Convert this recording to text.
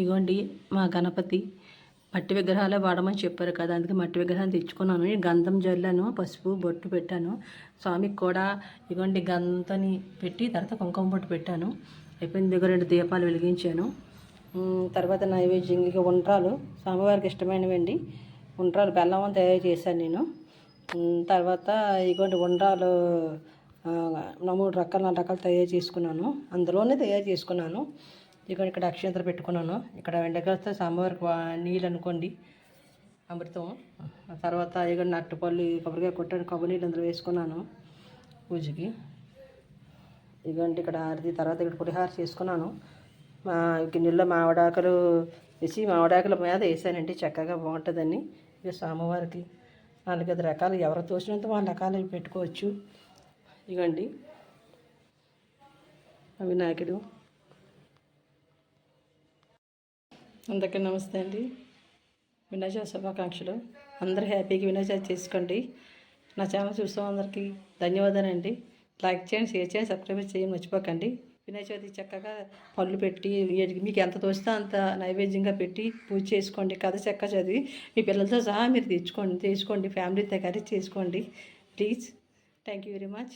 ఇగోండి మా గణపతి మట్టి విగ్రహాలే వాడమని చెప్పారు కదా, అందుకే మట్టి విగ్రహాన్ని తెచ్చుకున్నాను. గంధం జల్లాను, పసుపు బొట్టు పెట్టాను. స్వామికి కూడా ఇగోండి గంధని పెట్టి తర్వాత కుంకుమ బొట్టు పెట్టాను. అయిపోయిన దగ్గర 2 దీపాలు వెలిగించాను. తర్వాత నైవేద్యం ఇక ఉండ్రాలు స్వామివారికి ఇష్టమైనవండి. ఉండ్రాలు బెల్లం తయారు చేశాను నేను. తర్వాత ఇగోండి ఉండ్రాలు 3 రకాలు 4 రకాలు తయారు చేసుకున్నాను. అందులోనే తయారు చేసుకున్నాను. ఇక్కడ అక్షంతలు పెట్టుకున్నాను. ఇక్కడ వెండకాయతో సాంబార్కి నీళ్ళు అనుకోండి, అమృతం. తర్వాత ఇక్కడ నట్టుపల్లి కొబ్బరికాయ కొట్టాను, కొబ్బరి నీళ్ళు అందులో వేసుకున్నాను పూజకి. ఇదిగోండి ఇక్కడ ఆరతి. తర్వాత ఇక్కడ పులిహార చేసుకున్నాను. గిన్నెల్లో మామిడాకులు వేసి మామిడాకుల మీద వేసానండి, చక్కగా బాగుంటుందని. ఇక స్వామివారికి 4-5 రకాలు ఎవరు తోచినంత వాళ్ళ రకాలు పెట్టుకోవచ్చు. ఇగండి వినాయకుడు. అందరికీ నమస్తే అండి. వినాయక చవితి శుభాకాంక్షలు. అందరూ హ్యాపీగా వినాయక చవితి చేసుకోండి. నా ఛానల్ చూస్తాం అందరికీ ధన్యవాదాలండి. లైక్ చేయండి, షేర్ చేయండి, సబ్స్క్రైబ్ చేయండి మర్చిపోకండి. వినాయక చవితి చక్కగా పళ్ళు పెట్టి మీకు ఎంత తోస్తే అంత నైవేద్యంగా పెట్టి పూజ చేసుకోండి. కథ చక్కగా చదివి మీ పిల్లలతో సహా మీరు తెచ్చుకోండి, ఫ్యామిలీతో కలిసి చేసుకోండి please. Thank you very much.